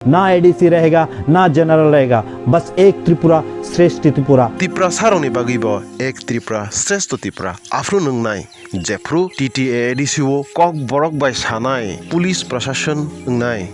ना एडीसी रहेगा ना जनरल रहेगा, बस एक त्रिपुरा श्रेष्ठ त्रिपुरा। त्रिपुरा सारौनि बागैबो एक त्रिपुरा श्रेष्ठ त्रिपुरा आफ्रो नोंनाय जेफ्रु टीटीए एडीसी ओ कक बरक बाय सानाय पुलिस प्रशासन नोंनाय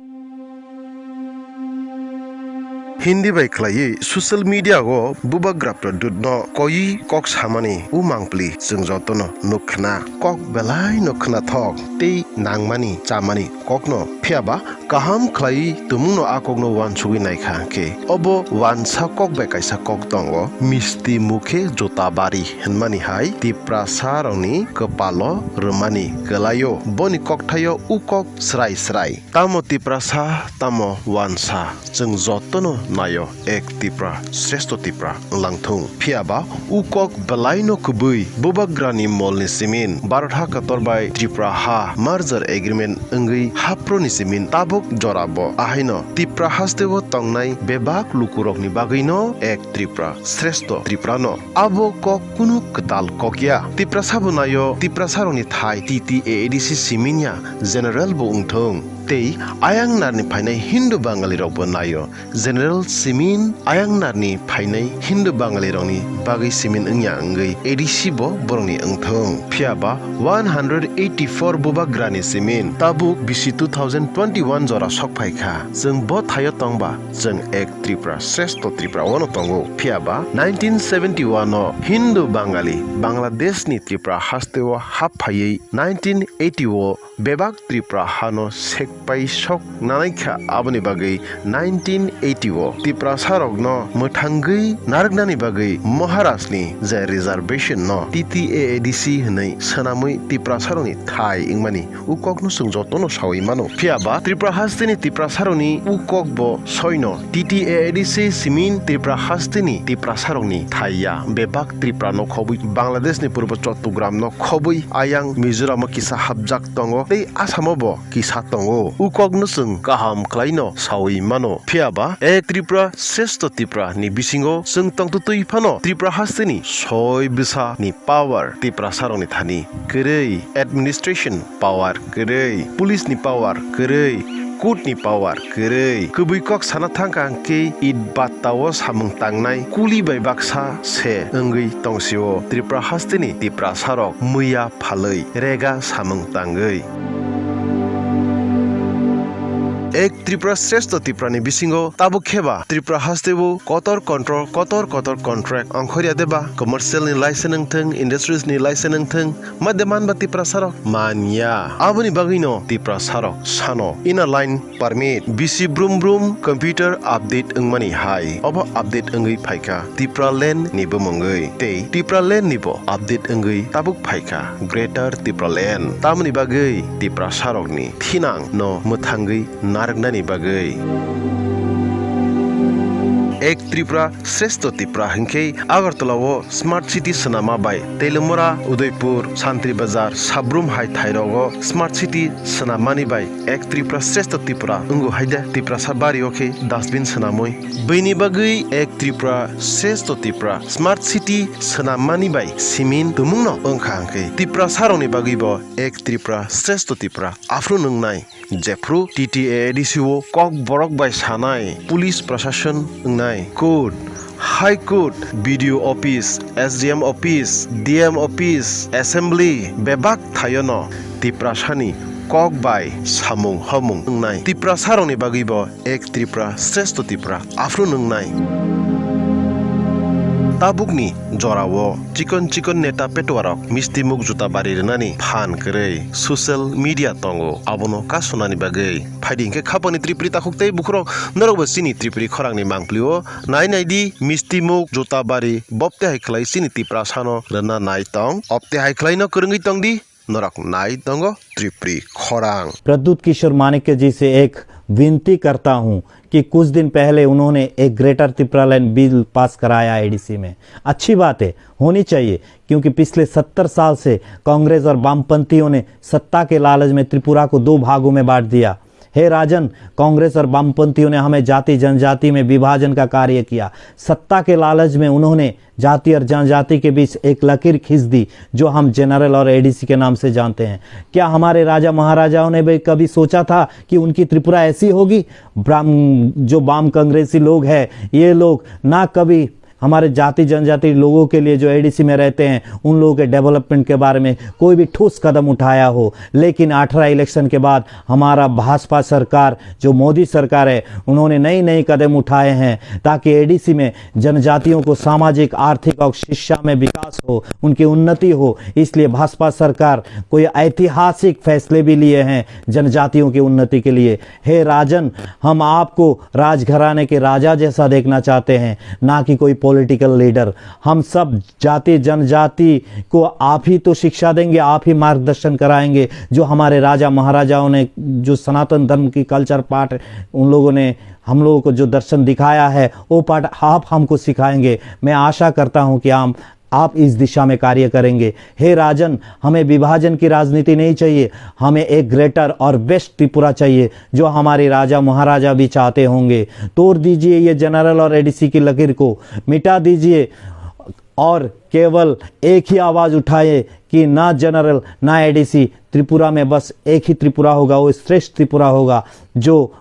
हिंदी बाय खलायै सोशल मीडिया गो बुबाग्राफ्रा दुदनो कोई कक सामानि उ मांगप्ली जों जतनो नुखना कक बेलाय नुखना थक ते नांगमानि चामानि ककनो फियाबा काहाम खलायै तुमुनो आकगनो वानसुगि नायखा के अबो वानसा कक बाय कायसा कक दंगो मिस्ति मुखे जोताबारी हेनमानि हाय त्रिपुरा सारौनि कपालो रमानि गलायो बनि ककथायो उ कक स्राय स्राय तामो त्रिपुरा सा तामो वानसा जों जतनो नायो एक त्रिपुरा श्रेष्ठ त्रिपुरा लांथुं फियाबा उकक बेलायनो कुबै बुबाग्रानि मलनि सिमिन भारत हा कतरबाय त्रिपुरा हा मार्जार एग्रीमेंट अंगै हाप्रोनि सिमिन ताबुक जराबो आहायनो त्रिपुरा हास्तेबो तंनाय बेबाक लुकुरकनि बागैनो एक त्रिपुरा श्रेष्ठ त्रिपुरानो आबो कक कुनु कताल ककिया त्रिपुरा साबुनायो त्रिपुरा सारौनि थाय टीटीएडीसी सिमिनिया जेनेरेल बो उंथों ते आयांग नारनि फायनाय हिंदू बांगाली रावबो नायो जेनेरेल सिमिन आयांग नारनि फायनाय हिंदू बांगाली रावनि बागै सिमिन ओंया ओंगै एडीसी बो बरंनि ओंथों फियाबा 184 बुबाग्रानि सिमिन ताबुक बिसि 2021 जरा सकफायखा जों बो थायो तंबा जों एक त्रिपुरा श्रेष्ठ त्रिपुरा वनो तंगो फियाबा 1971 नो हिंदू बांगाली बांग्लादेशनि त्रिपुरा हास्तेव हाबफायै 1980 बेबाक त्रिपुरा हानो सेकपाई सक नानायखा आबनि बागै 1980 त्रिपुरा सारकनो मोथांगै नारगनानि बागै महाराष्ट्रनि जे रिजर्वेशन न टीटीएडीसी हनै सोनामै त्रिपुरा सारौनि थाय इंमानि उककनो सोंजतनो सावै मानो फियाबा त्रिपुरा हास्तेनि त्रिपुरा सारौनि उकक बो सयनो टीटीएडीसी सिमिन त्रिपुरा हास्तेनि त्रिपुरा सारौनि थायया बेबाक त्रिपुरा न खबै बांग्लादेशनि पूर्व चट्टग्राम न खबै आयांग मिजोराम किसा हाबजाक तंगो तै आसामावबो किसा तंगो उककनो जों गाहाम खलायनो सावै मानो फियाबा एक त्रिपुरा श्रेष्ठ त्रिपुरा नि बिसिङाव जों तंतु तैफानो त्रिपुरा हास्तेनि सय बिसा नि पावार त्रिपुरा सारौनि थानि गोरै एडमिनिस्ट्रेशन पावार गोरै पुलिस नि पावार गोरै कोर्ट नि पावार गोरै कुबै कक साना थांका के इद बाताव सामुं तांनाय कुली बाय बाक्सा से ओंगै तंसिओ त्रिपुरा हास्तेनि त्रिपुरा सारक मैया फालै रेगा सामुं तांगै एक त्रिपुरा श्रेष्ठ त्रिपुरानि बिसिङाव ताबुक खेबा त्रिपुरा हास्तेबो कतर कन्ट्रैक्ट अंखरिया देबा कमर्शियल नि लाइसेंस थों इंडस्ट्रीज नि लाइसेंस थों मध्यमान बा त्रिपुरा सारक मानिया आबनि बागैनो त्रिपुरा सारक सानो इन लाइन परमिट बिसि ब्रुम ब्रुम कंप्यूटर अपडेट अंगमानि हाय अब अपडेट अंगै फायका त्रिपुरा लैंड निबो मंगै ते त्रिपुरा लैंड निबो अपडेट अंगै ताबुक फायका ग्रेटर त्रिपुरा लैंड तामनि बागै त्रिपुरा सारकनि थिनां न मोथांगै नारगनानि बागै एक त्रिपुरा श्रेष्ठ त्रिपुरा हंखे आगरतलावो स्मार्ट सिटी सनामा बाय तेलुमरा उदयपुर सान्त्री बाजार साब्रुम हाय थायरावो स्मार्ट सिटी सनामानि बाय एक त्रिपुरा श्रेष्ठ त्रिपुरा अंगु हायदे त्रिपुरा साबारि ओके डस्टबिन सनामै बैनि बागै एक त्रिपुरा श्रेष्ठ त्रिपुरा स्मार्ट सिटी सनामानि बाय सिमिन दुमुंनो अंखा हंखे त्रिपुरा सारौनि बागैबो एक त्रिपुरा श्रेष्ठ त्रिपुरा आफ्रो नोंनाय जेफ्रु टीटीएडीसी ओ कक बरक बाय सानाय पुलिस प्रशासन नाय court high court BDO office SDM office DM office assembly बेबाक थायनो त्रिपुरा सानि कक बाय सामुं हमुं नाय त्रिपुरा सारौनि बागैबो एक त्रिपुरा श्रेष्ठ त्रिपुरा आफ्रो नोंनाय ताबुकनि जरावो चिकन नेता पेटवारक मिस्ति मुख जुता बारि रनानि फान करै सोशल मीडिया तंगो आबनो कासुनानि बागै फाइदिंके खापनि त्रिपुरी ताखुकतै बुखरो नरगबो सिनि त्रिपुरी खरांनि मांगप्लिओ नायनायदि मिस्ति मुख जुता बारि बप्ते हायख्लाय सिनि त्रिपुरा सानो रना नायतंग अपते हायख्लाय न करंगै तंगदि नरक नाय तंगो त्रिपुरी खरांग। प्रद्युत किशोर माणिक्य जी से एक विनती करता हूं कि कुछ दिन पहले उन्होंने एक greater Tripura land bill pass कराया एडीसी में। अच्छी बात है, होनी चाहिए, क्योंकि पिछले 70 साल से कांग्रेस और वामपंथियों ने सत्ता के लालच में त्रिपुरा को 2 भागों में बांट दिया हे राजन, कांग्रेस और वामपंथियों ने हमें जाति जनजाति में विभाजन का कार्य किया। सत्ता के लालच में उन्होंने जाति और जनजाति के बीच एक लकीर खींच दी, जो हम जनरल और एडीसी के नाम से जानते हैं। क्या हमारे राजा महाराजाओं ने भी कभी सोचा था कि उनकी त्रिपुरा ऐसी होगी? जो वाम कांग्रेसी लोग हैं, ये लोग ना कभी हमारे जाति जनजाति लोगों के लिए जो एडीसी में रहते हैं उन लोगों के डेवलपमेंट के बारे में कोई भी ठोस कदम उठाया हो। लेकिन 18 इलेक्शन के बाद हमारा भाजपा सरकार, जो मोदी सरकार है, उन्होंने नई नई कदम उठाए हैं ताकि एडीसी में जनजातियों को सामाजिक, आर्थिक और शिक्षा में विकास हो, उनकी उन्नति हो। इसलिए भाजपा सरकार कोई ऐतिहासिक फैसले भी लिए हैं जनजातियों की उन्नति के लिए। हे राजन, हम आपको राजघराने के राजा जैसा देखना चाहते हैं, ना कि कोई पॉलिटिकल लीडर। हम सब जाति जनजाति को आप ही तो शिक्षा देंगे, आप ही मार्गदर्शन कराएंगे। जो हमारे राजा महाराजाओं ने जो सनातन धर्म की कल्चर पाठ उन लोगों ने हम लोगों को जो दर्शन दिखाया है, वो पाठ आप हमको सिखाएंगे। मैं आशा करता हूं कि आप इस दिशा में कार्य करेंगे। हे राजन, हमें विभाजन की राजनीति नहीं चाहिए, हमें एक ग्रेटर और बेस्ट त्रिपुरा चाहिए, जो हमारे राजा महाराजा भी चाहते होंगे। तोड़ दीजिए ये जनरल और एडीसी की लकीर को, मिटा दीजिए और केवल एक ही आवाज उठाए कि ना जनरल ना एडीसी, त्रिपुरा में बस एक ही त्रिपुरा होगा, वो श्रेष्ठ त्रिपुरा होगा। जो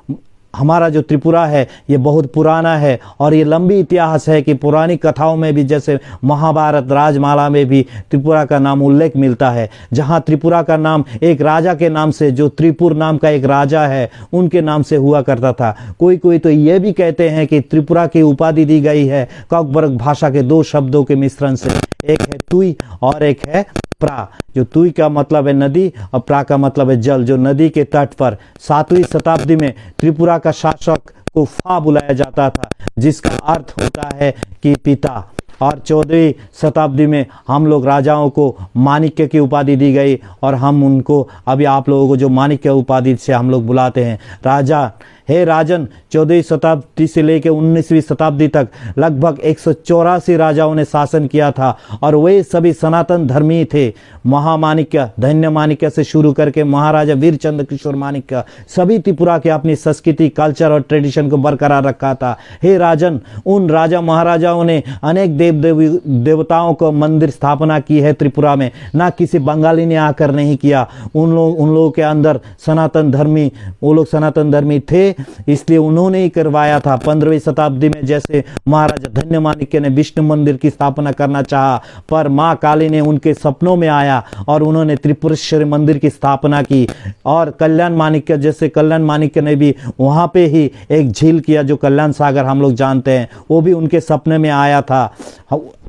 हमारा जो त्रिपुरा है ये बहुत पुराना है और ये लंबी इतिहास है कि पुरानी कथाओं में भी, जैसे महाभारत राजमाला में भी त्रिपुरा का नाम उल्लेख मिलता है, जहां त्रिपुरा का नाम एक राजा के नाम से, जो त्रिपुर नाम का एक राजा है, उनके नाम से हुआ करता था। कोई तो ये भी कहते हैं कि त्रिपुरा की उपाधि दी गई है कॉकबर्ग भाषा के दो शब्दों के मिश्रण से, एक है तुई और एक है प्रा। जो तुई का मतलब है नदी और प्रा का मतलब है जल, जो नदी के तट पर 7वीं शताब्दी में त्रिपुरा का शासक को फा बुलाया जाता था, जिसका अर्थ होता है कि पिता। और 14वीं शताब्दी में हम लोग राजाओं को माणिक्य की उपाधि दी गई और हम उनको, अभी आप लोगों को जो माणिक्य उपाधि से हम लोग बुलाते हैं राजा। हे राजन, 14वीं शताब्दी से लेकर 19वीं शताब्दी तक लगभग 184 राजाओं ने शासन किया था और वे सभी सनातन धर्मी थे। महामाणिक्य, धन्य माणिक्य से शुरू करके महाराजा वीरचंद्र किशोर माणिक्य, सभी त्रिपुरा के अपनी संस्कृति, कल्चर और ट्रेडिशन को बरकरार रखा था। हे राजन, उन राजा महाराजाओं ने अनेक देव देवताओं को मंदिर स्थापना की है त्रिपुरा में, ना किसी बंगाली ने आकर नहीं किया। उन लोगों के अंदर सनातन धर्मी, वो लोग सनातन धर्मी थे, इसलिए उन्होंने ही करवाया था। 15वीं शताब्दी में जैसे महाराजा धन्य माणिक्य ने विष्णु मंदिर की स्थापना करना चाहा, पर मां काली ने उनके सपनों में आया और उन्होंने त्रिपुरेश्वरी मंदिर की स्थापना की। और कल्याण माणिक्य, जैसे कल्याण माणिक्य ने भी वहां पे ही एक झील किया, जो कल्याण सागर हम लोग जानते हैं, वो भी उनके सपने में आया था।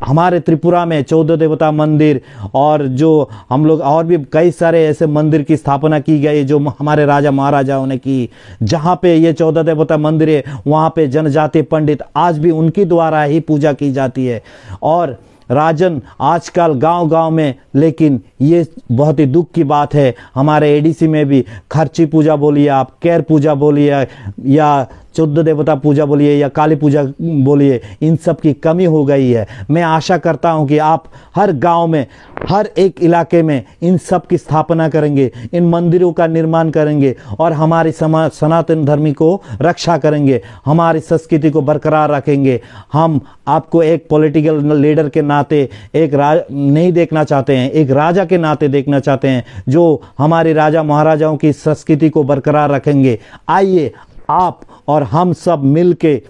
हमारे त्रिपुरा में 14 देवता मंदिर और जो हम लोग और भी कई सारे ऐसे मंदिर की स्थापना की गई जो हमारे राजा महाराजाओं ने की। जहाँ पे ये 14 देवता मंदिर है, वहाँ पे जनजाति पंडित आज भी उनकी द्वारा ही पूजा की जाती है। और राजन, आजकल गांव-गांव में, लेकिन ये बहुत ही दुख की बात है, हमारे एडीसी में भी खर्ची पूजा बोलिए, आप कैर पूजा बोलिए या 14 देवता पूजा बोलिए या काली पूजा बोलिए, इन सब की कमी हो गई है। मैं आशा करता हूं कि आप हर गांव में, हर एक इलाके में इन सब की स्थापना करेंगे, इन मंदिरों का निर्माण करेंगे और हमारी सनातन धर्म को रक्षा करेंगे, हमारी संस्कृति को बरकरार रखेंगे। हम आपको एक पॉलिटिकल लीडर के नाते एक नहीं देखना चाहते हैं, एक राजा के नाते देखना चाहते हैं, जो हमारे राजा महाराजाओं की संस्कृति को बरकरार रखेंगे। आइए आप और हम सब मिलके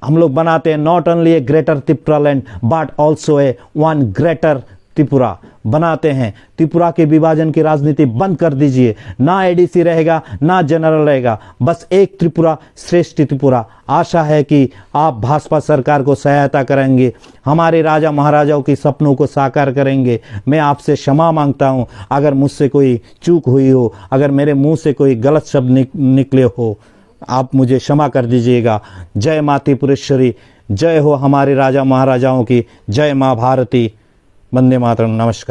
हम लोग बनाते हैं not only A greater Tripura land but also a one greater Tripura बनाते हैं। त्रिपुरा के विभाजन की राजनीति बंद कर दीजिए, ना एडीसी रहेगा ना जनरल रहेगा, बस एक त्रिपुरा श्रेष्ठ त्रिपुरा। आशा है कि आप भाजपा सरकार को सहायता करेंगे, हमारे राजा महाराजाओं के सपनों को साकार करेंगे। मैं आपसे क्षमा मांगता हूं अगर मुझसे कोई चूक हुई हो, अगर मेरे मुंह से कोई गलत शब्द निकले हो, आप मुझे क्षमा कर दीजिएगा। जय मां त्रिपुरेश्वरी, जय हो हमारे राजा महाराजाओं की, जय मां भारती, वंदे मातरम, नमस्कार।